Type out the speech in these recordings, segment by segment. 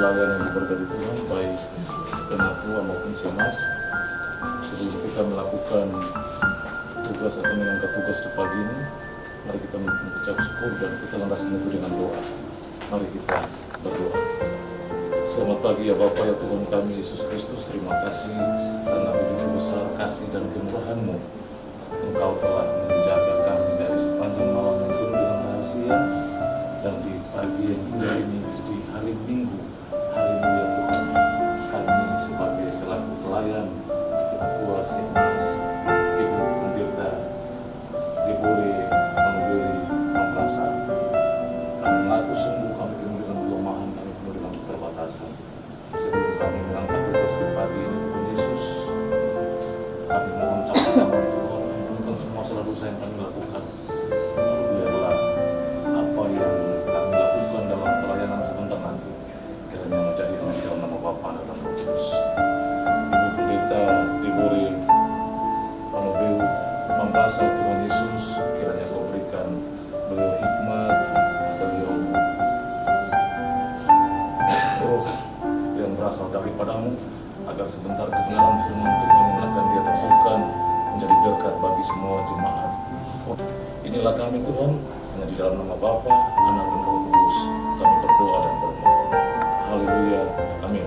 pelayan yang diberkati Tuhan, baik penatua maupun semas. Sebelum kita melakukan tugas atau mengangkat tugas di pagi ini, mari kita mengucap syukur dan kita landaskan itu dengan doa. Mari kita berdoa. Selamat pagi ya Bapa ya Tuhan kami Yesus Kristus, terima kasih karena begitu besar kasih dan kemurahan-Mu. Engkau telah menjaga kami dari sepanjang malam yang penuh dengan rahasia, dan di pagi yang indah ini di hari Minggu, hari-Mu ya Tuhan, kami sebagai selaku pelayan, Ketua Semas, Ibu Pendeta, diberi memberi memperasa. Kami mengaku sungguh kami penuh dengan kelemahan, kami penuh dengan keterbatasan. Sebelum kami mengangkat tugas di pagi ini Tuhan Yesus, kami mohon campur Tuhan, ampunkan semua salah dosa yang kami lakukan. Lalu biarlah apa yang kami lakukan dalam pelayanan sebentar nanti kiranya menjadi hanya dalam nama Bapa dan Roh Kudus. Ibu Pendeta diberi Panobeu membaca Tuhan Yesus, kiranya Kau berikan beliau hikmat, beliau roh yang berasal daripadamu, agar sebentar kebenaran firman Tuhan yang akan dia temukan menjadi berkat bagi semua jemaat. Inilah kami Tuhan, hanya di dalam nama Bapa, Anak dan Roh Kudus kami berdoa dan bermohon. Haleluya, amin.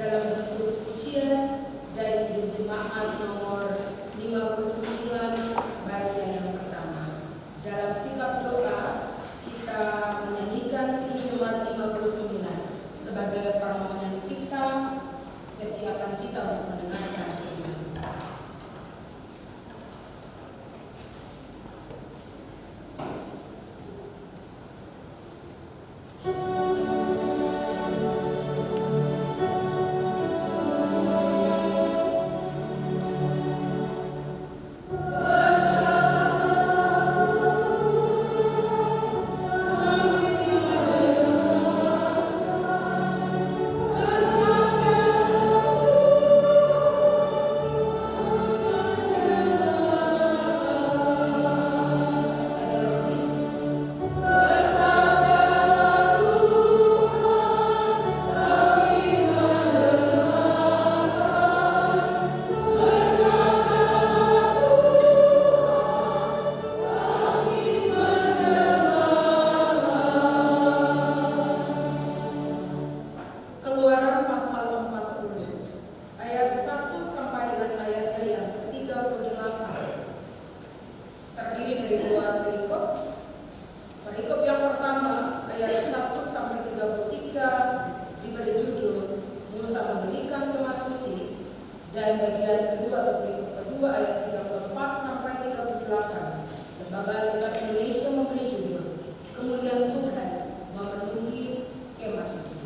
dalam bentuk pujian dari Kidung Jemaat nomor 59 baitnya yang pertama. Dalam sikap doa kita menyanyikan Kidung Jemaat 59 sebagai permohonan kita, kesiapan kita untuk mendengarkan firman Tuhan. Keluaran pasal 40 ayat 1 sampai dengan ayatnya yang ke-38 terdiri dari dua perikop. Perikop yang pertama ayat 1 sampai 33 diberi judul Musa mendirikan kemah suci, dan bagian kedua atau perikop kedua ayat 34 sampai 38 Lembaga Alkitab Indonesia memberi judul Kemuliaan Tuhan memenuhi kemah suci.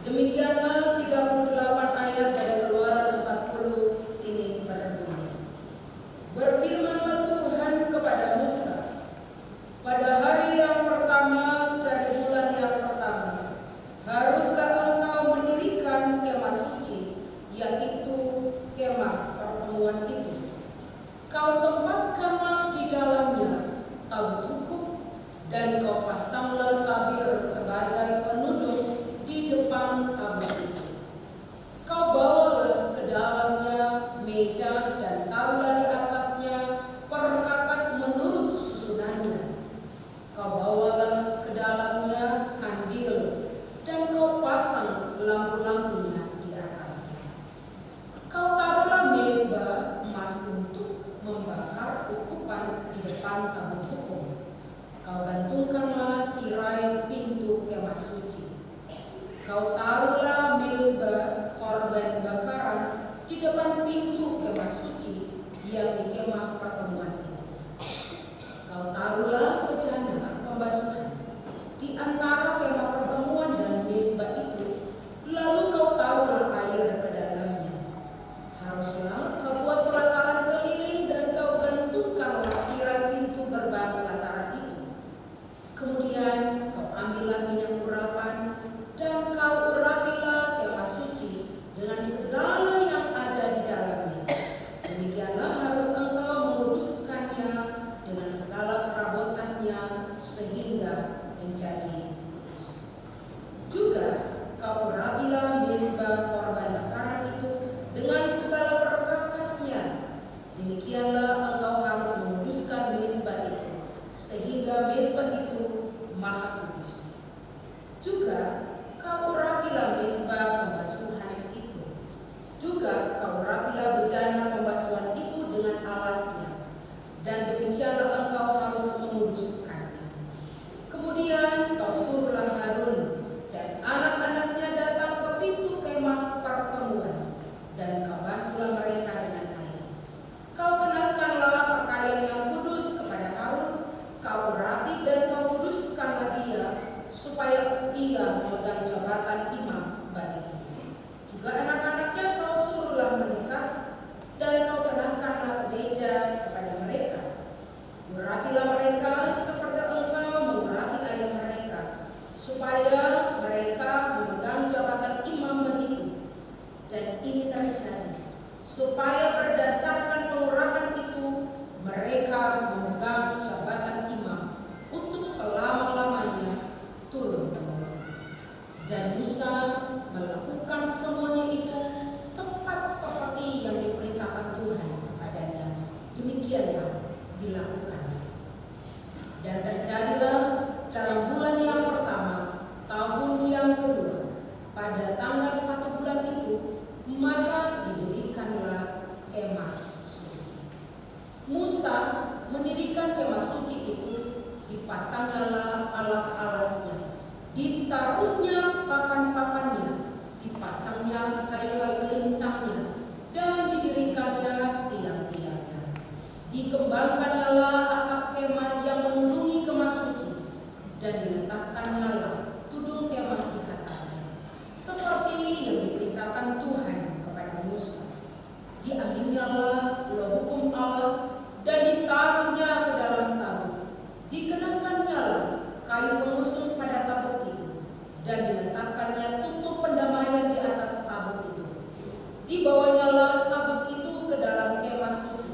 Demikianlah 38 ayat dari Keluaran 40 ini berbunyi. Berfirmanlah Tuhan kepada Musa, pada hari yang pertama dari bulan yang pertama, haruslah engkau mendirikan kemah suci, yaitu kemah pertemuan itu. Kau tempatkanlah di dalamnya tabut hukum, dan kau pasanglah tabir sebagai penudung di depan tabut itu. Kau bawalah ke dalamnya meja dan taruhlah di atasnya perkakas menurut susunannya. Kau bawalah ke dalamnya kandil dan kau pasang lampu-lampunya di atasnya. Kau taruhlah mezbah emas untuk membakar ukupan di depan tabut hukum. Kau gantungkanlah tirai pintu kemah suci. Kau taruhlah mezbah korban bakaran di depan pintu kemah suci yang di kemah pertemuan itu. Kau taruhlah bejana pembasuhan di antara kemah pertemuan dan mezbah itu, lalu kau taruhlah air ke dalamnya. Haruslah kau buat pelataran keliling dan kau gantungkanlah tirai pintu gerbang pelataran itu. Kemudian kau ambillah minyak urapan dan kau urapilah kemah suci dengan segala yang ada di dalamnya. Demikianlah harus engkau menguduskannya dengan segala perabotannya sehingga menjadi kudus. Juga kau urapilah mezbah korban bakaran itu dengan segala perkakasnya. Demikianlah engkau harus menguduskan mezbah itu sehingga mezbah itu maha kudus. Juga kau urapilah mezbah pembasuhan itu. Juga kau urapilah bejana pembasuhan itu dengan alasnya. Dan demikianlah engkau harus menguduskannya. Kemudian kau suruhlah Harun dan anak-anaknya datang ke pintu kemah pertemuan, dan kau basuhlah mereka dengan air. Kau kenakanlah pakaian yang kudus kepada Harun. Kau urapi dan kau kuduskanlah dia, supaya ia memegang jabatan imam bagimu. Juga anak-anaknya kau suruhlah mendekat, dan kau kenakanlah kemeja kepada mereka. Urapilah mereka seperti engkau mengurapi ayah mereka, supaya mereka memegang jabatan imam bagiku. Dan ini terjadi supaya berdasarkan pengurapan itu mereka memegang jabatan imam untuk selama-lamanya turun-temurun. Dan Musa melakukan semuanya itu tepat seperti yang diperintahkan Tuhan kepadanya. Demikianlah dilakukannya. Dan terjadilah dalam bulan yang pertama, tahun yang kedua, pada tanggal 1 bulan itu, maka didirikanlah kemah suci. Musa mendirikan kemah suci itu, dipasangnya alas-alasnya, ditaruhnya papan-papannya, dipasangnya kayu-kayu lintangnya, dan didirikannya tiang-tiangnya. Dikembangkannya atap kemah yang menudungi kemah suci, dan diletakkannya tudung kemah di atasnya, seperti yang diperintahkan Tuhan kepada Musa. Diambilnya loh hukum Allah dan ditaruhnya ke dalam tabut. Dikenakannya kayu pengusung pada tabut itu, dan diletakkannya tutup pendamaian di atas tabut itu. Dibawanya tabut itu ke dalam kemah suci,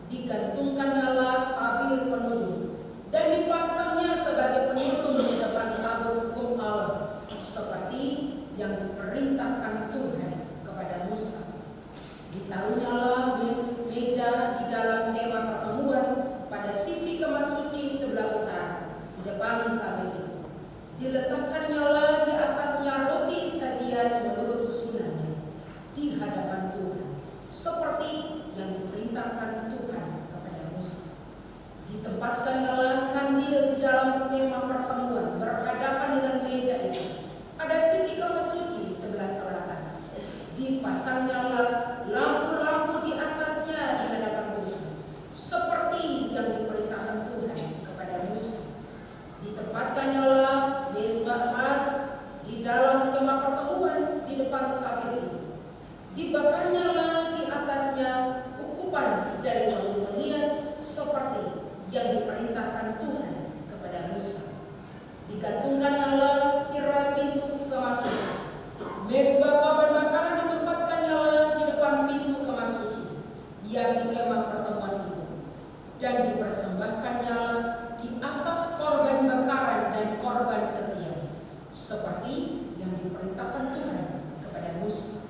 digantungkannya tabir penudung, dan dipasangnya sebagai penudung di depan tabut hukum Allah, seperti yang diperintahkan Tuhan kepada Musa. Ditaruhnya meja di dalam kemah pertemuan pada sisi kemah suci sebelah utara, di depan tabir itu. Diletakkannya di atasnya roti sajian menurut susunannya di hadapan Tuhan, seperti yang diperintahkan Tuhan kepada Musa. Ditempatkannya kandil di dalam kemah pertemuan berhadapan dengan meja itu pada sisi kemah suci sebelah selatan. Dipasangnya lampu-lampu di atasnya di hadapan Tuhan, seperti yang diperintahkan Tuhan kepada Musa. Ditempatkannya mezbah emas di dalam kemah pertemuan di depan tabir itu. Dibakarnya di atasnya ukupan dari aluminium, seperti yang diperintahkan Tuhan kepada Musa. Digantungkannya tirai pintu kemah suci. Mezbah korban bakaran ditempatkannya di depan pintu kemah suci yang di kemah pertemuan itu, dan dipersembahkannya di atas korban bakaran dan korban sajian, seperti yang diperintahkan Tuhan kepada Musa.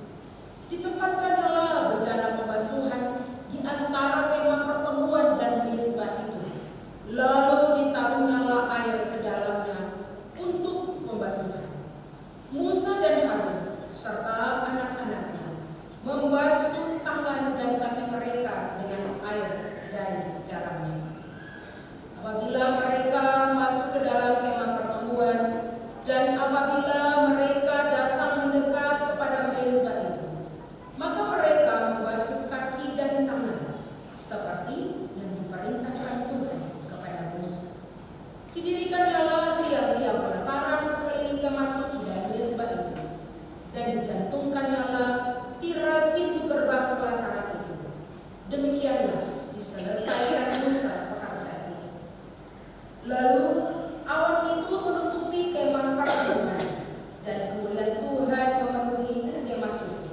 Ditempatkannya bejana pembasuhan di antara kemah pertemuan dan mezbah itu, lalu ditaruhnya air ke dalamnya untuk pembasuhan. Musa dan Harun serta anak-anaknya membasuh tangan dan kaki mereka dengan air dari dalamnya. Apabila mereka masuk ke dalam kemah pertemuan, dan apabila mereka datang mendekat kepada mezbah itu, maka mereka membasuh kaki dan tangan, seperti yang diperintahkan Tuhan kepada Musa. Didirikannya tiang-tiang pelataran sekeliling kemah suci dan mezbah itu, dan digantungkannya tirai pintu gerbang pelataran itu. Demikianlah diselesaikan Musa pekerjaan itu. Lalu awan itu menutupi kemah pertemuan, dan kemuliaan Tuhan memenuhi kemah suci,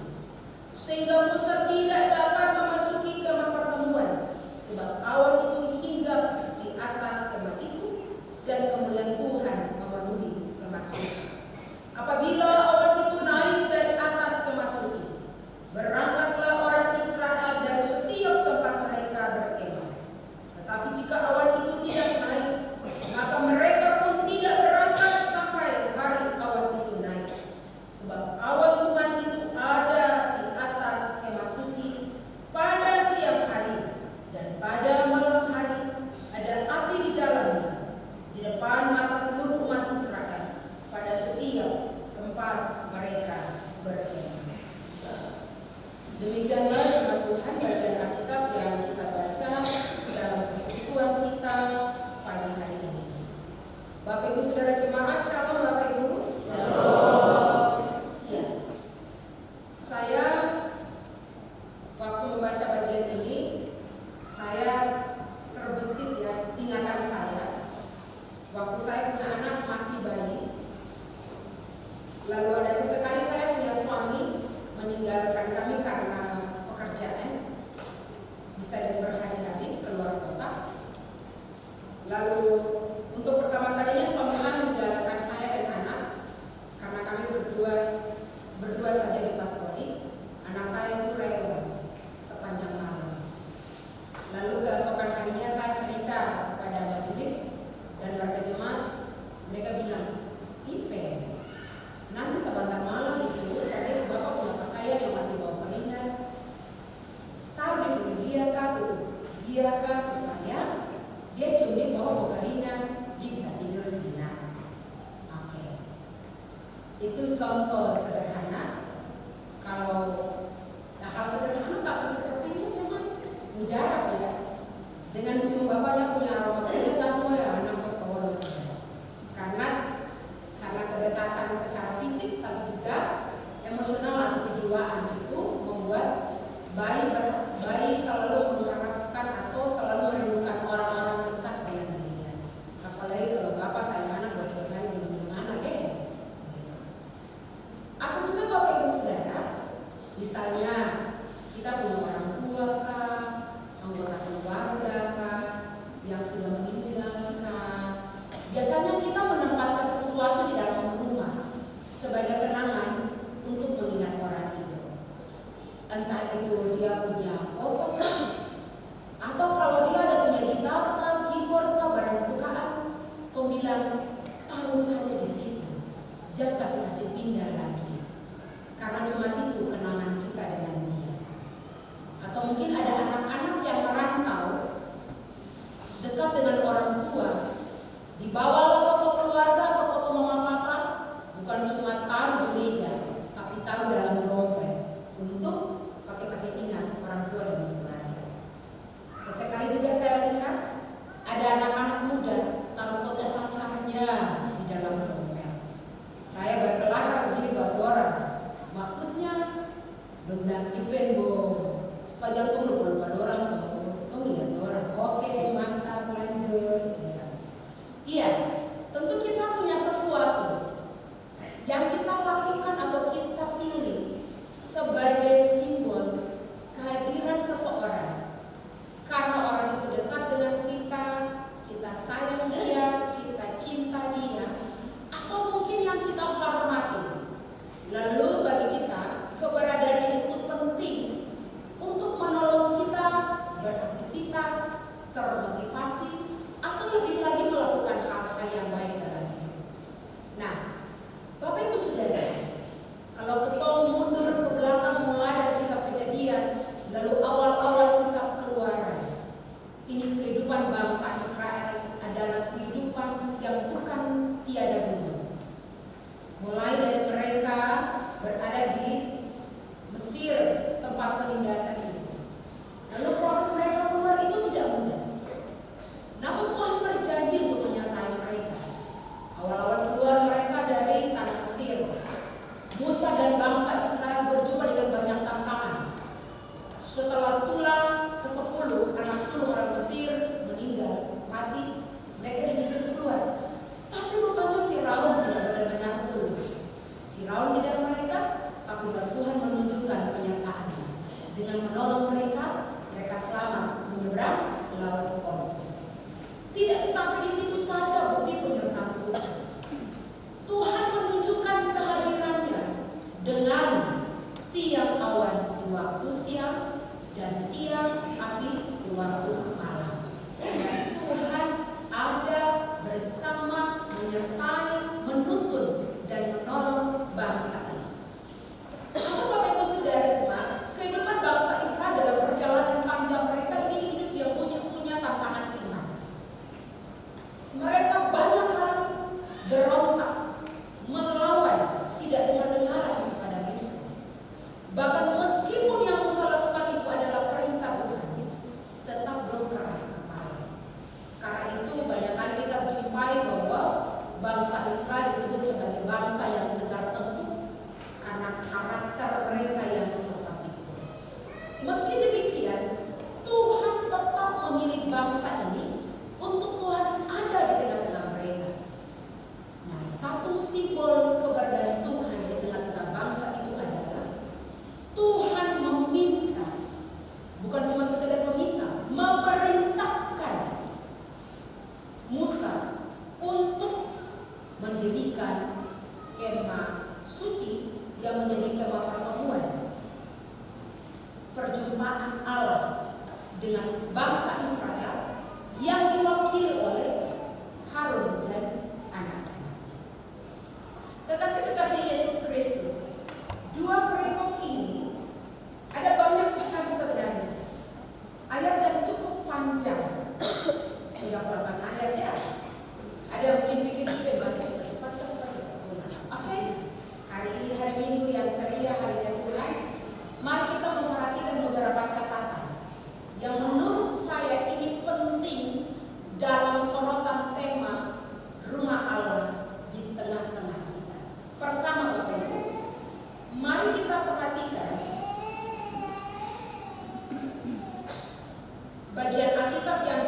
sehingga Musa tidak dapat memasuki kemah pertemuan, sebab awan itu hinggap di atas kemah itu, dan kemuliaan Tuhan memenuhi kemah suci. Apabila awan itu naik dari atas kemah suci, berangkatlah orang Israel dari setiap tempat mereka berkemah. Tetapi jika awan itu tidak naik, maka mereka pun tidak berangkat sampai hari awan itu naik. Sebab awan Tuhan itu ada di atas kemah suci pada siang hari, dan pada malam hari ada api di dalamnya, di depan mata seluruh umat Israel pada setiap tempat mereka berkemah. Demikianlah jemaat Tuhan bagian Alkitab yang kita baca dalam persekutuan kita pagi hari ini. Bapak Ibu Saudara jemaat, shalom Bapak Ibu. Ya. Saya waktu membaca bagian ini, saya terbesit ingatan saya waktu saya punya anak masih bayi. Lalu ada sesekali saya punya suami meninggalkan kami karena pekerjaan, bisa dan berhari-hari keluar kota. Lalu untuk pertama kalinya suami saya meninggalkan saya dan anak karena kami berdua saja di pastori. Anak saya itu rewel sepanjang malam. Lalu keesokan harinya saya cerita kepada majelis ya Kak, supaya dia cium bahwa mau keringan, dia bisa tidur nyenyak. Oke. Itu contoh sederhana. Kalau hal sederhana tapi sepertinya memang mujarab ya. Dengan cium bapaknya punya aroma keringat langsung ya anak pesolo saudara. Karena kedekatan secara fisik tapi juga emosional atau kejiwaan itu membuat bayi selalu mengharapkan atau selalu merindukan orang-orang dekat dengan dirinya. Apalagi kalau bapak sayang anak buat tiap hari gendong anak ya. Atau juga bapak ibu saudara, misalnya kita punya orang tua kah, anggota keluarga kah, yang sudah meninggal kah. Biasanya kita menempatkan sesuatu di dalam rumah sebagai kenangan untuk mengingat orang itu. Entah itu dia punya foto atau kalau dia ada punya gitar kah, keyboard kah, barang kesukaan, kau bilang taruh saja di situ, jangan kasih pindah lagi, karena cuma itu kenangan kita dengan dia. Atau mungkin ada anak-anak yang merantau dekat dengan orang tua, dibawalah foto keluarga atau foto mama papa, bukan cuma taruh di meja, tapi taruh dalam dompet untuk pakai ingat orang tua dan keluarga. Sesekali juga saya lihat ada anak-anak muda taruh foto pacarnya di dalam dompet. Saya berkelakar begini buat orang, maksudnya benda kipen bo supaya jantung lupa orang tuh ingat orang. Oke, mantap, lanjut. Iya, tentu kita punya sesuatu yang kita lakukan atau kita pilih sebagai simbol kehadiran seseorang. Karena orang itu dekat dengan kita sayang dia, kita cinta dia, atau mungkin yang kita hormati. Lalu bagi kita, keberadaannya itu penting untuk menolong kita beraktivitas, termotivasi, atau lebih lagi melakukan hal-hal yang baik dalam hidup. Nah, Bapak Ibu Saudara, kalau ketong mundur ke belakang mulai dari kitab Kejadian, lalu awal-awal kitab Keluaran, ini kehidupan bangsa Israel adalah kehidupan yang bukan tiada guna. Mulai dari mereka berada di Mesir, tempat penindasan itu. Lalu proses mereka keluar itu tidak mudah. Namun Tuhan berjanji untuk menyertai mereka. Awal-awal keluar mereka dari tanah Mesir, Musa dan bangsa Israel berjumpa dengan banyak tantangan. Setelah tulang ke-10 anak sulung orang Mesir meninggal, mati, mereka diizinkan keluar. Tapi rupanya Firaun tidak benar-benar tulus. Firaun kejar mereka, tapi Tuhan menunjukkan penyertaannya. Dengan menolong mereka, mereka selamat menyeberang laut Kos. Tidak sampai di situ saja bukti penyertaan Tuhan. Tuhan menunjukkan kehadirannya dengan tiang awan di waktu siang dan tiang api di waktu malam. Dan Tuhan ada bersama, menyertai, menuntun dan menolong bangsa ini. Namun Bapak Ibu Saudara jemaat, kehidupan bangsa Israel dalam perjalanan panjang mereka ini hidup yang punya tantangan iman. Mereka banyak kali berontak, melawan, tidak dengar-dengaran kepada Musa. Bahkan meskipun yang Musa lakukan itu adalah perintah Tuhan, tetap belum keras kepala. Karena itu banyak kali kita jumpai bahwa bangsa Israel disebut sebagai bangsa yang tegar tengkuk karena karakter mereka yang seperti itu. Meski demikian, Tuhan tetap memilih bangsa ini untuk Tuhan ada di tengah-tengah mereka. Nah, satu simbol keberadaan Tuhan di tengah-tengah bangsa itu adalah Tuhan meminta, bukan cuma sekedar meminta, memerintahkan Musa untuk mendirikan kemah suci yang menjadi kemah pertemuan, perjumpaan Allah dengan bangsa Israel yang diwakili oleh Harun dan anak-anaknya. Kekasih-kekasih panjang, 38 ayat ya. Ada yang mungkin pikir baca cepat-cepat, Oke, hari ini hari Minggu yang ceria, harinya Tuhan. Mari kita memperhatikan beberapa catatan yang menurut saya ini penting dalam sorotan tema rumah Allah di tengah-tengah kita. Pertama Bapak Ibu, mari kita perhatikan bagian Alkitab yang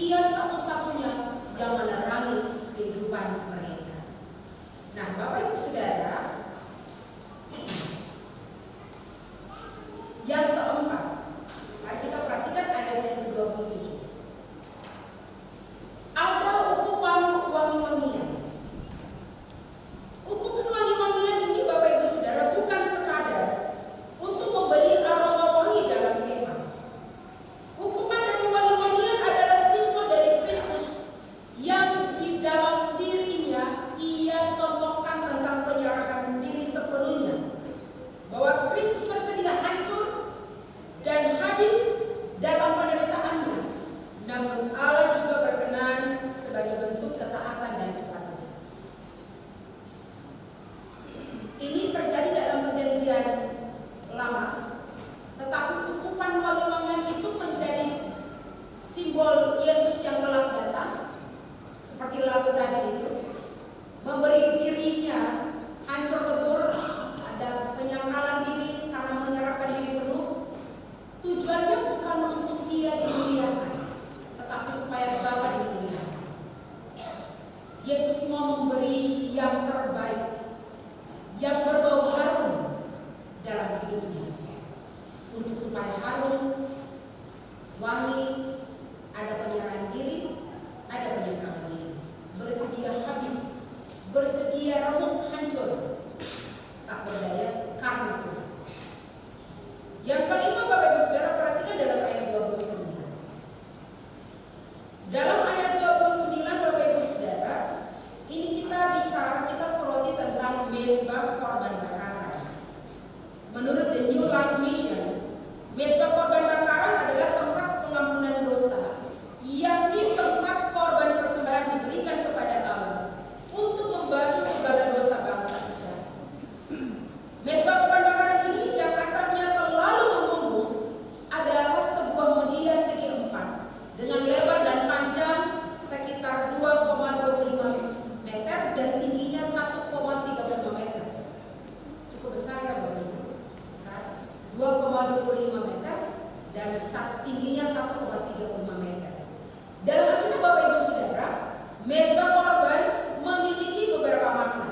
Dia satu-satunya yang menerangi kehidupan mereka. Nah, Bapak Ibu Saudara, yang keempat, mari kita perhatikan ayat yang ke-27. Ada ukupan wangi-wangian. Ukupan wangi-wangian ini, Bapak Ibu Saudara, bukan sekadar untuk memberi aroma wangi dalam kemah. Ukupan dari wangi-wangian adalah simbol dari Kristus yang di dalam dirinya ia contohkan tentang penyerahan diri sepenuhnya. Bahwa Kristus bersedia hancur dan habis dalam penderitaannya. Namun Allah juga berkenan sebagai bentuk ketaatan dan kepatuhan. Ini terjadi dalam perjanjian lama. Tetapi ukupan wangi-wangian itu menjadi simbol Yesus yang telah datang. Seperti lagu tadi itu. Memberi dirinya hancur lebur, ada penyangkalan diri karena menyerahkan diri penuh. Tujuannya bukan untuk dia dimuliakan, tetapi supaya Bapa dimuliakan. Yesus mau memberi yang terbaik, yang berbau harum dalam hidupnya, untuk supaya harum, wangi, ada penyerahan diri, ada penyangkalan diri, bersedia habis, bersedia remuk hancur, tak berdaya karena Tuhan. Yang kelima, Bapak Ibu Saudara, perhatikan dalam ayat 29. Dalam ayat 29, Bapak Ibu Saudara, ini kita soroti tentang mezbah korban bakaran. Menurut The New Life Mission, mezbah korban bakaran adalah tempat pengampunan dosa, yakni tempat korban persembahan diberikan kepada Allah untuk membasuh segala dosa bangsa Israel. Mezbah korban bakaran ini yang asapnya selalu membumbung adalah sebuah media segi 4 dengan lebar dan panjang sekitar 2,25 meter dan tingginya 1,35 meter. Cukup besar ya Bapak Ibu? Besar. 2,25 meter dan tingginya 1,35 meter. Dalam Alkitab, Bapak Ibu Saudara, mezbah korban memiliki beberapa makna.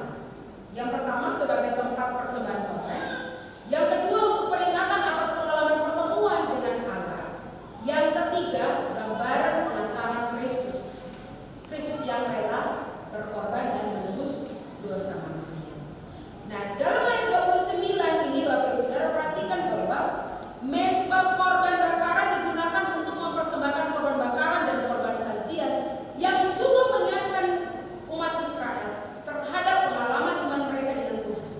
Yang pertama sebagai tempat persembahan korban. Yang kedua untuk peringatan atas pengalaman pertemuan dengan Allah. Yang ketiga gambaran pengantaran Kristus. Kristus yang rela berkorban dan menebus dosa manusia. Nah, dalam ayat 29 ini Bapak Ibu Saudara perhatikan bahwa mezbah korban bakaran digunakan untuk mempersembahkan korban bakaran dan korban sajian yang juga mengingatkan umat Israel terhadap pengalaman iman mereka dengan Tuhan.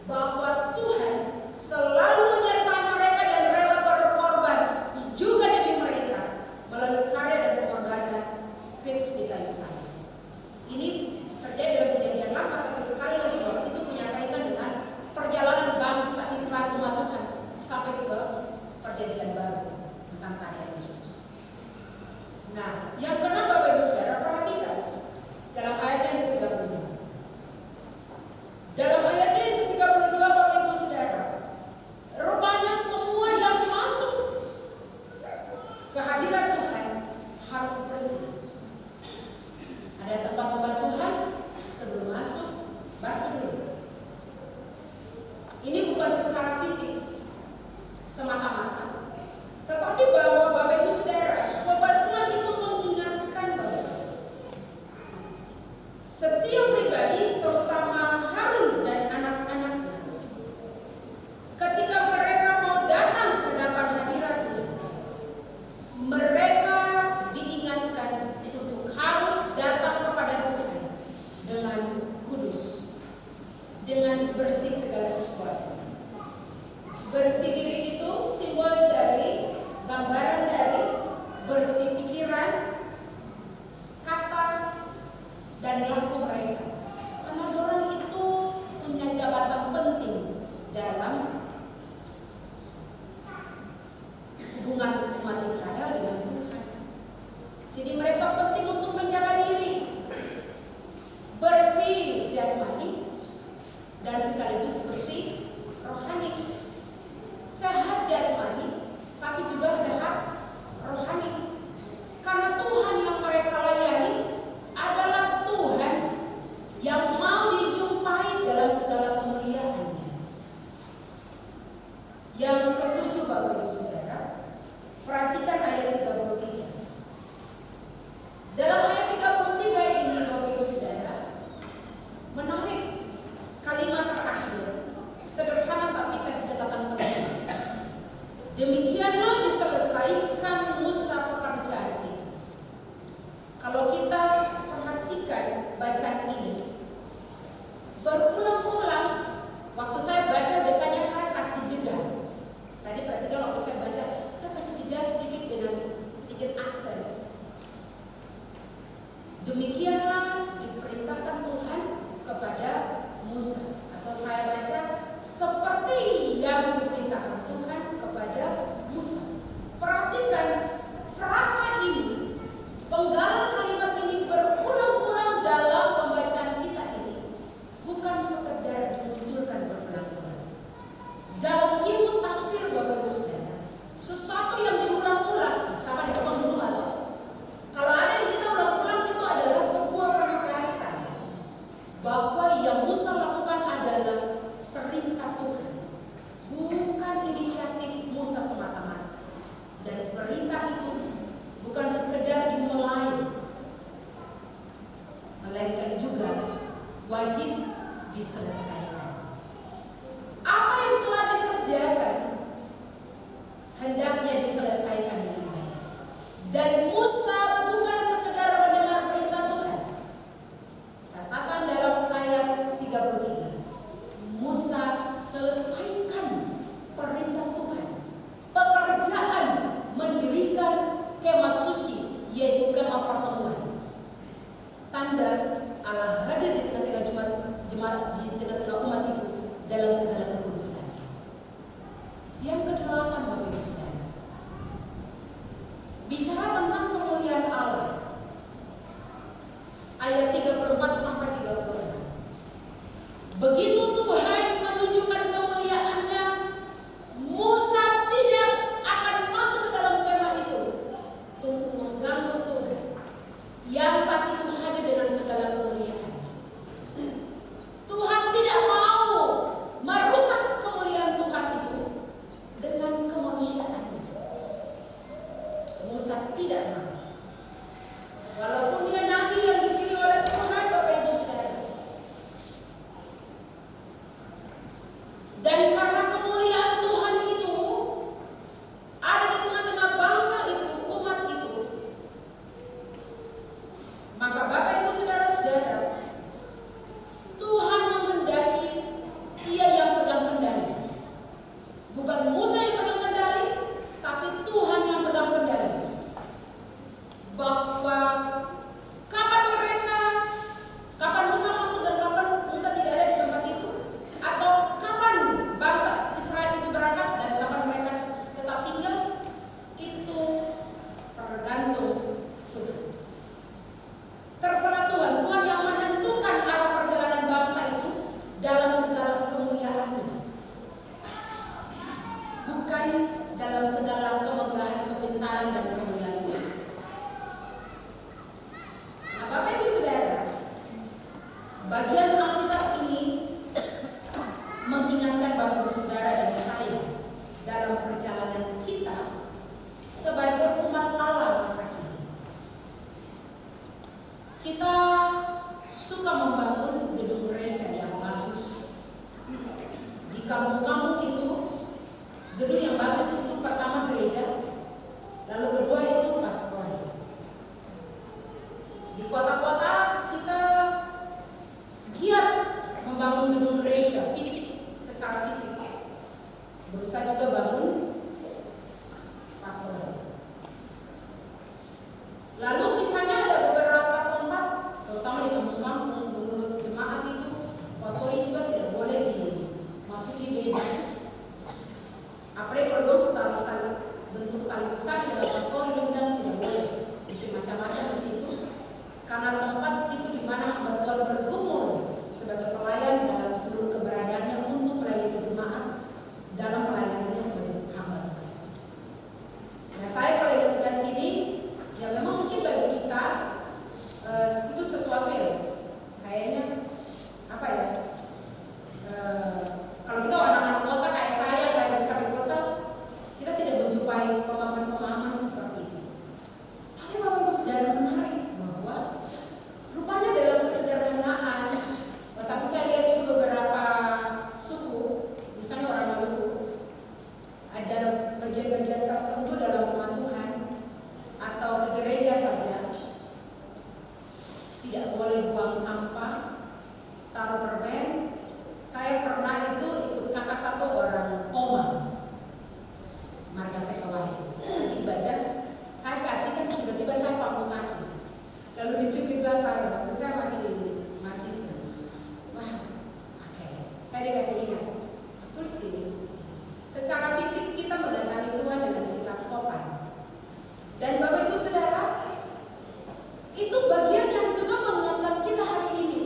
Bahwa Tuhan selalu menyertai mereka dan rela berkorban juga demi mereka melalui karya dan pengorbanan Kristus di kayu salib. Ini terjadi dalam perjanjian lama, tapi sekali lagi bahwa itu punya kaitan dengan perjalanan bangsa Israel umat Tuhan sampai ke perjanjian baru tentang karya Kristus. Nah, yang keenam Bapak Ibu Saudara perhatikan dalam ayat yang ke-32. Dalam ayatnya yang ke-32 Bapak Ibu Saudara, rupanya semua yang masuk ke hadirat Tuhan harus bersih. Ada tempat pembasuhan, sebelum masuk, basuh dulu. Ini bukan secara fisik semata-mata, tetapi bahwa Bapak Ibu Saudara, pembasuhan itu mengingatkan bahwa setiap pribadi, terutama Harun dan anak-anaknya, ketika mereka mau datang ke hadapan hadirat Tuhan, mereka diingatkan untuk harus datang kepada Tuhan dengan kudus, dengan bersih segala sesuatu. Bersih diri itu simbol dari, gambaran dari bersih pikiran, kata, dan laku mereka. Karena orang itu punya jabatan penting dalam hubungan umat Israel dengan Tuhan. Jadi mereka penting untuk menjaga diri, bersih jasmani dan sekaligus bersih rohani. Sehat jasmani tapi juga sehat rohani. Karena Tuhan Demikianlah diperintahkan Tuhan kepada Musa, atau saya baca seperti yang diperintahkan Tuhan kepada Musa. Perhatikan frasa ini, penggalan kalimat ini berulang-ulang dalam pembacaan kita ini, bukan sekedar dimunculkan berulang-ulang. Dalam ilmu tafsir Bapak Ibu Saudara, sesuatu yang diulang-ulang, sama di rumah dulu atau kalau ada yang kita ulang-ulang itu adalah sebuah penegasan bahwa yang Musa lakukan adalah perintah Tuhan, bukan inisiatif Musa semata-mata. Dan perintah itu bukan sekedar dimulai, melainkan juga wajib diselesaikan. Apa yang telah dikerjakan hendaknya diselesaikan dengan baik. Dan Musa bukan sekedar mendengar perintah Tuhan. Catatan dalam ayat 33. Musa selesaikan perintah Tuhan. Pekerjaan mendirikan kemah suci, yaitu kemah pertemuan. Tanda Allah hadir di tengah-tengah jemaat, di tengah-tengah umat itu dalam segala kekudusan. Yang kedelapan, Bapak Ibu Saudara, bicara tentang kemuliaan Allah. Ayat 34 sampai 36. Begitu Tuhan menunjukkan kemuliaannya, Musa tidak akan masuk ke dalam kemah itu untuk mengganggu Tuhan yang saat itu hadir dengan segala kemuliaannya. Tuhan tidak mau merusak kemuliaan Tuhan itu dengan kemanusiaannya. Musa tidak mau. Walaupun dia nabi yang dipilih oleh Tuhan, Bapak Ibu Saudara. Dan karena kemuliaan Tuhan itu ada di tengah-tengah bangsa itu, umat itu, maka Bapak Ibu Saudara-saudara, Tuhan menghendaki dia yang pegang kendali. Bukan Musa yang pegang kendali, tapi Tuhan yang pegang kendali. Bahwa kapan Musa masuk dan kapan Musa tidak ada di tempat itu, atau kapan bangsa Israel itu berangkat dan kapan mereka tetap tinggal, itu tergantung Tuhan. Terserah Tuhan. Tuhan yang menentukan arah perjalanan bangsa itu dalam segala kemuliaannya, bukan dalam segala kemegahan, kepintaran, dan kemuliaan Musa. Nah, Bapak Ibu Saudara, bagian Alkitab ini mengingatkan Bapak Ibu Saudara dan saya dalam perjalanan kita sebagai umat Allah masa kini. Kita suka membangun gedung gereja yang bagus. Di kampung-kampung itu, gedung yang bagus itu pertama gereja, lalu kedua itu pastor. Di kota-kota kita giat membangun gedung gereja fisik, secara fisik. Berusaha juga bangun pastor. Lalu misalnya ada beberapa tempat, terutama di kampung-kampung, menurut jemaat itu pastori juga tidak boleh dimasuki bebas. Apalagi kalau dulu taruh bentuk salib besar di dalam pastori, dan tidak boleh bikin macam-macam di situ, karena tempat itu di mana hamba Tuhan bergumul sebagai pelayan dalam seluruh keberadaannya untuk melayani jemaat dalam pelayanannya sebagai hamba Tuhan. Nah, saya kalau ingat ini, ya memang mungkin bagi kita itu sesuatu yang kayaknya apa ya? Kalau kita anak-anak kota kayak saya yang lahir besar di kota, kita tidak menjumpai pemahaman-pemahaman seperti itu. Tapi Bapak Ibu Saudara, menarik bahwa Lalu dicubitlah saya, waktu saya masih mahasiswa. Wah, oke, saya dikasih ingat. Betul sih. Secara fisik kita mendatangi Tuhan dengan sikap sopan. Dan Bapak Ibu Saudara, itu bagian yang juga mengingatkan kita hari ini.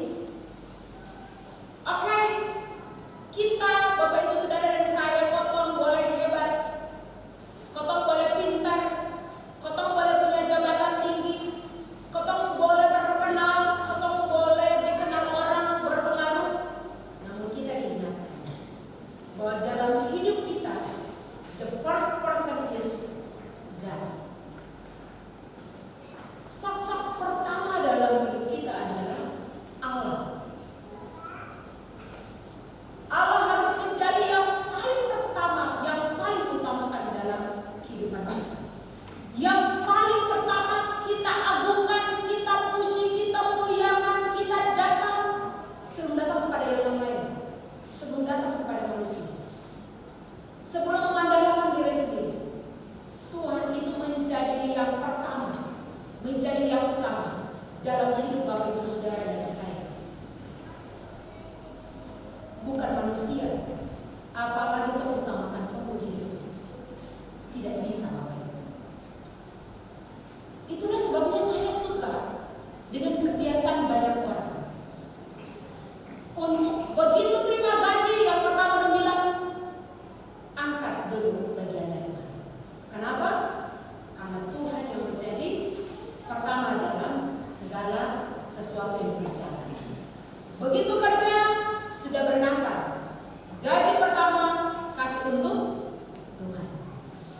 Oke, kita Bapak Ibu Saudara dan saya, kotong boleh hebat, kotong boleh pintar, kotong boleh punya jabatan tinggi, kotong boleh terkenal, kotong boleh dikenal orang berpengaruh. Namun kita diingatkan bahwa dalam hidup kita, the first person is God. Sosok pertama dalam hidup kita adalah Allah. Allah harus menjadi yang paling pertama, yang paling diutamakan dalam kehidupan kita. Yang paling pertama kita agungkan, kita puji, kita muliakan, kita datang sebelum datang kepada yang lain, sebelum datang kepada manusia, sebelum mengandalkan diri sendiri. Tuhan itu menjadi yang pertama, menjadi yang utama dalam hidup Bapak Ibu Saudara dan saya. Bukan manusia, apalagi terutamakan penghuni. Tidak bisa, Bapak Ibu. Itulah sebabnya saya suka dengan kebiasaan banyak orang. Untuk begitu terima gaji, yang pertama udah bilang, angkat dulu bagiannya Tuhan. Kenapa? Karena Tuhan yang menjadi pertama dalam segala sesuatu yang dikerjakan. Begitu kerja, sudah bernasar, gaji pertama kasih untuk Tuhan.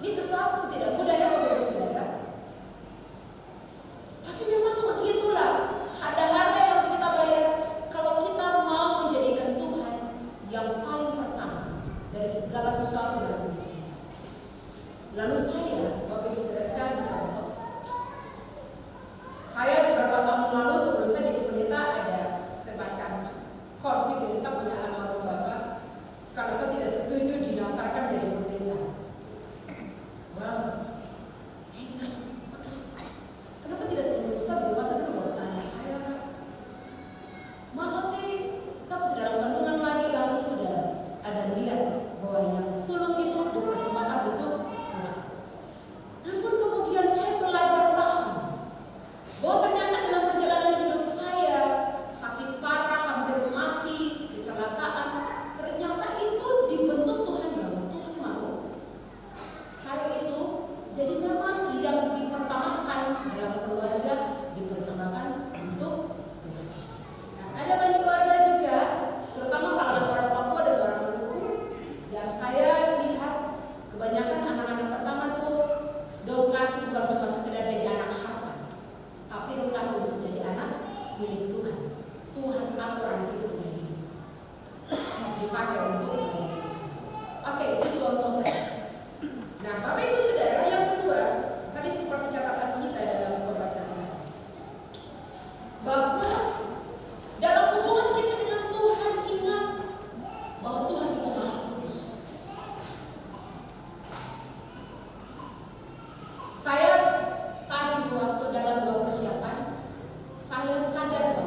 Ini sesuatu tidak mudah ya Bapak Ibu Saudara. Tapi memang begitulah, ada harga yang harus kita bayar kalau kita mau menjadikan Tuhan yang paling pertama dari segala sesuatu dalam hidup kita. Lalu saya, Bapak Ibu Saudara, saya bercontoh. Saya beberapa tahun lalu sebelum saya jadi pendeta ada semacam konflik dengan saya punya almarhum bapak karena saya tidak setuju dinasarkan jadi pendeta. Wow, saya ingat, kenapa tidak terus-terusan bebas aja buat tanya saya? Masa sih saya pas dalam kandungan lagi langsung sudah ada lihat bahwa yang sulung itu dipersembahkan untuk Tuhan. Namun kemudian saya belajar paham bahwa ternyata dalam perjalanan hidup saya, sakit parah, hampir mati, kecelakaan, ternyata itu dibentuk Tuhan bahwa Tuhan mau saya itu jadi memang yang dipertamakan dalam keluarga, dipersembahkan untuk Tuhan. Nah, ada banyak keluarga juga, terutama kalangan orang Papua dan orang Maluku, yang saya lihat kebanyakan anak-anak pertama tuh dong kasih bukan cuma sekedar jadi anak harta, tapi dong kasih untuk jadi anak milik Tuhan. Tuhan atur anak itu punya hidup, dipakai untuk melayani. Oke, itu contoh saja. Nah, Bapak Ibu Saudara, yang kedua, tadi seperti catatan kita dalam pembacaan tadi, bahwa dalam hubungan kita dengan Tuhan, ingat bahwa Tuhan itu Maha Kudus. Saya tadi waktu dalam doa persiapan, saya sadar bahwa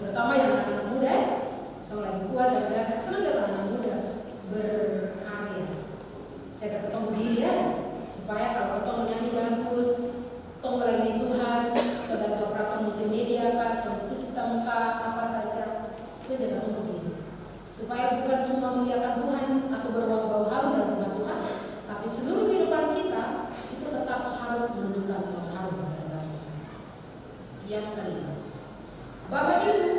terutama yang anak-anak muda, atau lagi kuat dan gak senang dengan anak muda berkarya. Jaga ketemu diri ya, supaya kalau ketemu menyanyi bagus, tong melayani Tuhan sebagai operator multimedia kah, sound system kah, apa saja, itu jaga ketemu diri. Supaya bukan cuma memuliakan Tuhan atau berbau harum dalam rumah Tuhan, tapi seluruh kehidupan kita itu tetap harus menunjukkan bau harum dalam rumah Tuhan. Yang kelima, Bapak Ibu,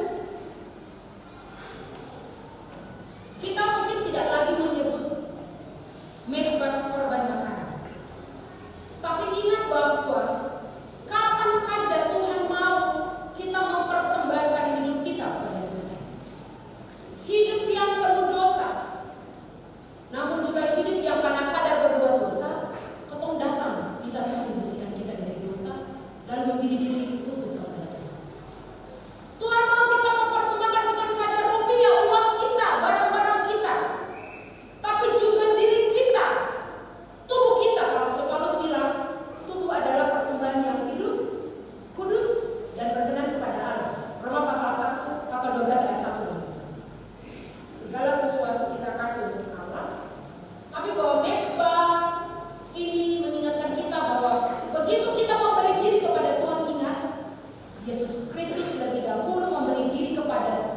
kita mungkin tidak lagi menyebut mezbah korban bakaran, tapi ingat bahwa kapan saja Tuhan mau kita mempersembahkan hidup kita kepada Tuhan. Hidup yang penuh dosa, namun juga hidup yang karena sadar berbuat dosa, ketong datang minta Tuhan membersihkan kita dari dosa dan memilih diri utuh kepada Tuhan. Tuhan mau kita mempersembahkan bukan saja rupiah, uang kita, barang-barang kita, tapi juga diri kita, tubuh kita. Kalau Paulus bilang, tubuh adalah persembahan yang hidup, kudus, dan berkenan kepada Allah. Roma pasal 1, pasal 12 ayat 1. Segala sesuatu kita kasih untuk Allah, tapi bahwa mezbah ini mengingatkan kita bahwa begitu kita memberi diri kepada Tuhan, ingat Yesus Kristus lebih dahulu memberi diri kepada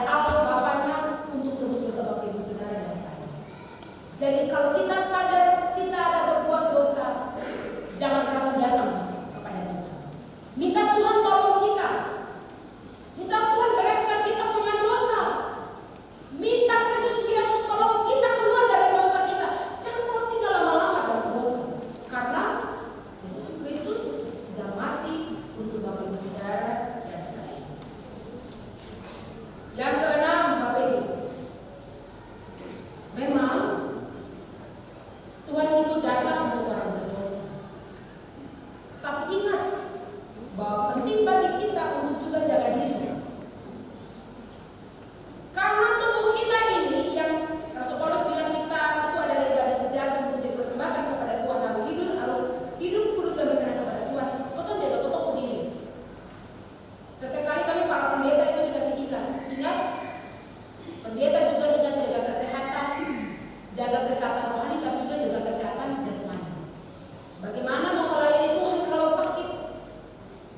Allah Bapaknya untuk tebus dosa Bapak Ibu Saudara dan saya. Jadi kalau kita sadar kita ada berbuat dosa, jangan ragu datang kepada Tuhan. Minta Tuhan tolong kita. Minta Tuhan bereskan kita punya dosa. Minta Kristus Yesus tolong kita keluar dari dosa kita. Jangan mau tinggal lama-lama dalam dosa. Karena Yesus Kristus sudah mati untuk Bapak Ibu Saudara dan saya. Yang keenam, Bapak Ibu, memang Tuhan itu datang untuk orang berdosa. Tapi ingat bahwa penting bagi kita untuk juga jaga diri. Karena tubuh kita ini yang Rasul Paulus bilang kita itu adalah ibadah sejati untuk dipersembahkan kepada Tuhan. Namun harus hidup kudus dan berkenan kepada Tuhan. Ketong jaga ketong diri. Sesekali kami para pendeta itu dikasih ingat, pendeta juga ingat jaga kesehatan rohani, tapi juga jaga kesehatan jasmani. Bagaimana mau melayani Tuhan kalau sakit?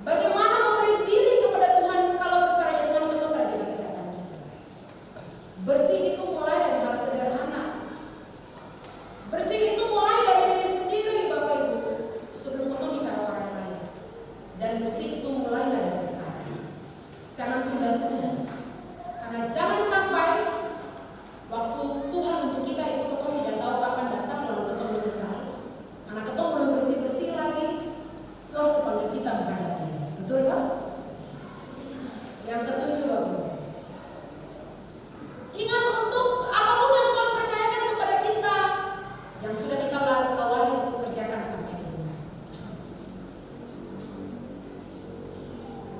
Bagaimana memberi diri kepada Tuhan kalau secara jasmani kita terjaga kesehatan kita? Bersih itu mulai dari hal sederhana. Bersih itu mulai dari diri sendiri, Bapak Ibu, sebelum kita bicara orang lain. Dan bersih itu mulai dari sekarang. Jangan tunda-tunda. Karena jangan sampai waktu Tuhan untuk kita itu kita tidak tahu kapan datang lalu kita menyesal. Karena kita belum bersih-bersih lagi, Tuhan sepanjang kita menghadapi. Betul kan? Yang ketujuh, Bapak Ibu, ingat untuk apapun yang Tuhan percayakan kepada kita, yang sudah kita awali untuk kerjakan sampai tuntas.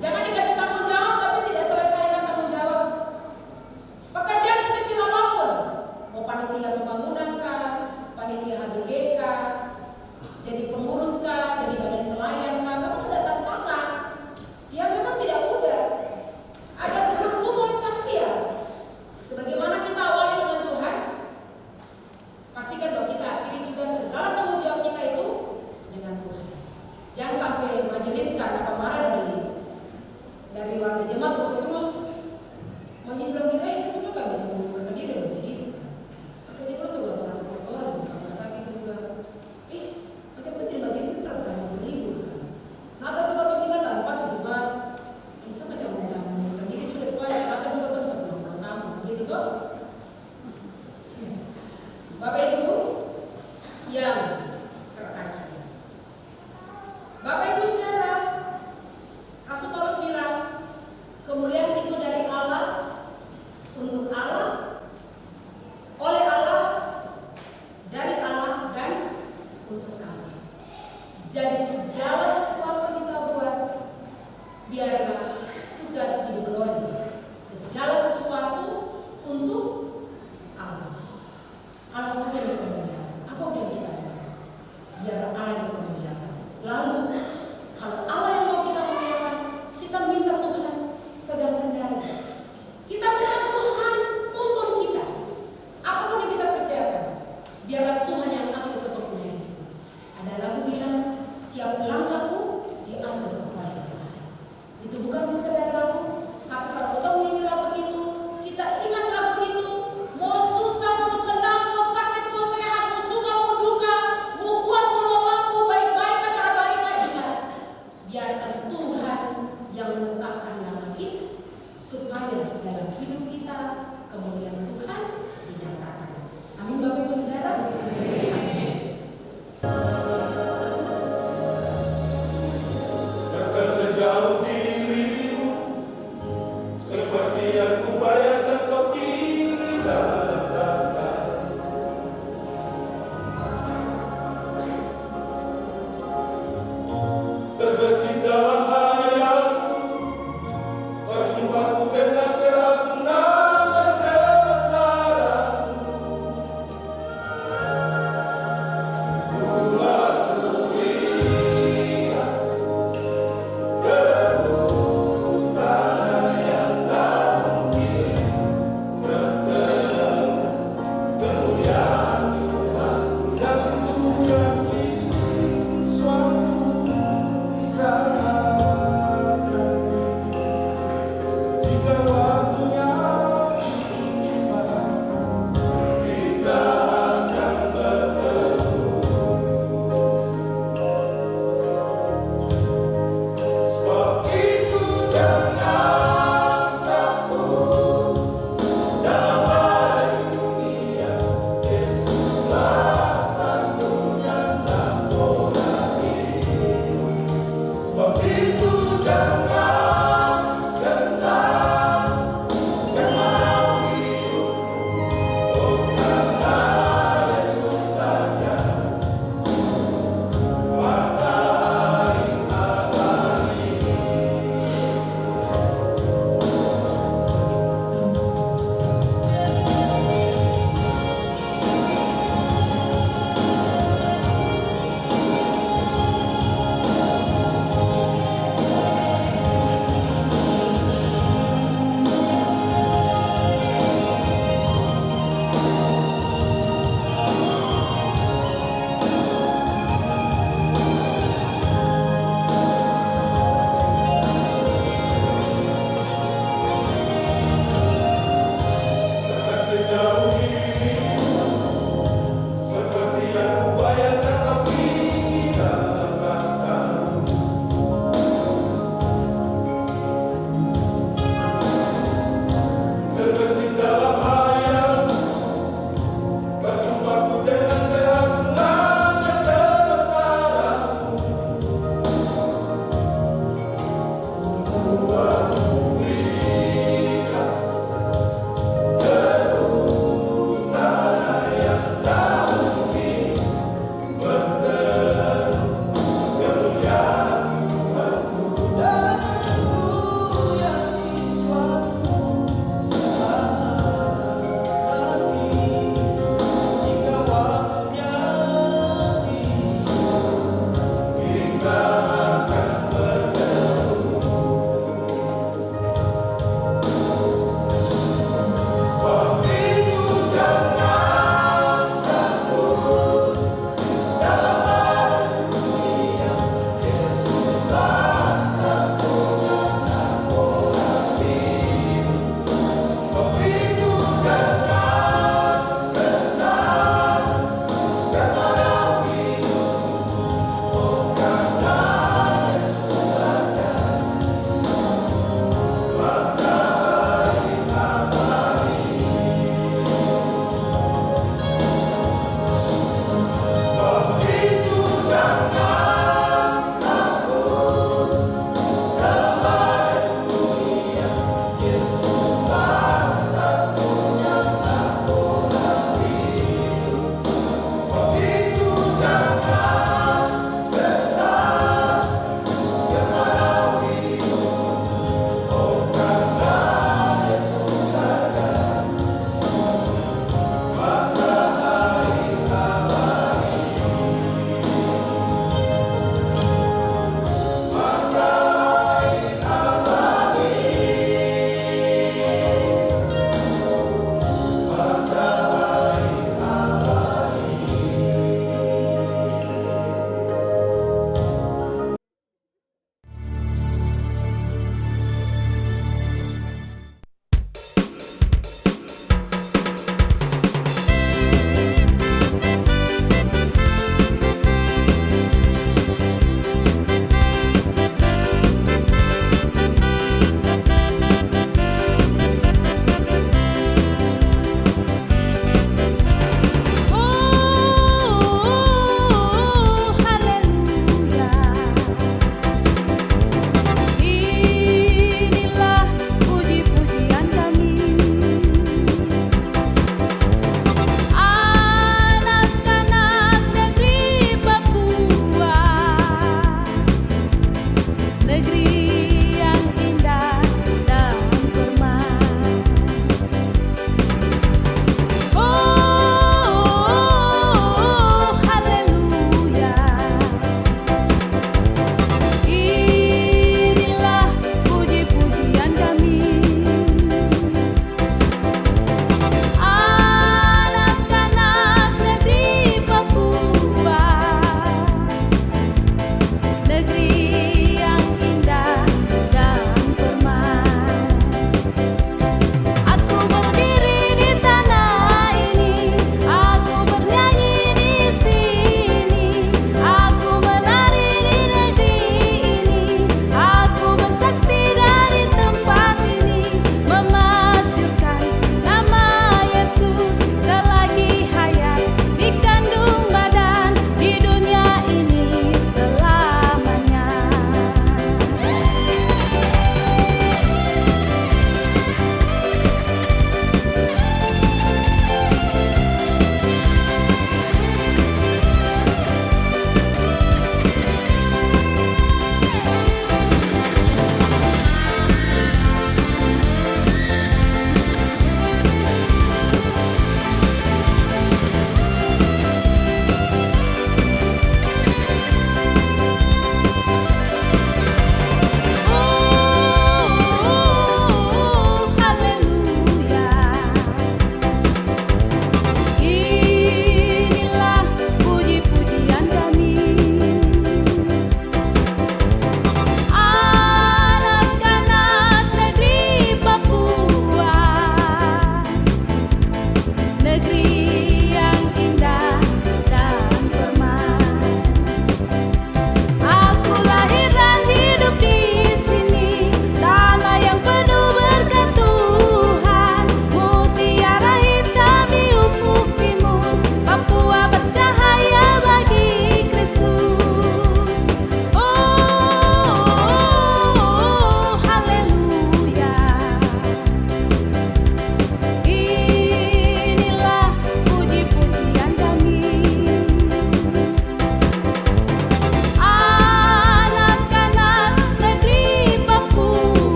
Jangan dikasih tanggung jawab tapi tidak selesaikan tanggung jawab. Pekerjaan sekecil apapun, mau panitia pembangunan kah, panitia HBG kah, jadi pengurus kah, jadi badan pelayan kah, memang ada tantangan. Ya memang tidak mudah. Ada gumul tapi ya, sebagaimana kita awali dengan Tuhan, pastikan bahwa kita akhiri juga segala tanggung jawab kita itu dengan Tuhan. Jangan sampai majelis karena marah dari warga jemaat terus majelis bilang itu juga kami jangan mengundurkan diri dari majelis. Maka jemaat itu buat orang bukan lagi juga. Macam itu di majelis itu terasa libur kan. Nah ada juga orang tinggal tanpa jemaat. Sama macam mengundurkan diri sudah sekolah. Ada juga tuh bisa pulang kamu begitu tuh. Bapak Ibu yang terakhir, Bapak Ibu Saudara, Rasul Paulus bilang kemuliaan itu dari Allah, untuk Allah, oleh Allah, dari Allah, dan untuk Allah. Jadi segala sesuatu yang kita buat, biarlah to God be the glory. Segala sesuatu untuk Allah. Allah saja yang dipermuliakan. Apa yang kita buat? Biar Allah yang dipermuliakan. Lalu kalau Allah yang mau kita muliakan, kita minta Tuhan pegang sekedar lagu, tapi kalau kita menyanyi lagu itu, kita ingat lagu itu, mau susah, mau senang, mau sakit, mau sehat, mau suka, mau duka, mau kuat, mau lemah, mau baik-baik atau abaikan, ingat, biarkan Tuhan yang menetapkan langkah kita, supaya dalam hidup kita kemuliaan Tuhan dinyatakan. Amin Bapak Ibu Saudara. Sejauh dirimu seperti yang kubayangkan kau kini dalam dada. Terbesit dalam hayalku perjumpaku dengan keraguan dan kebesaranmu. Begitu jangan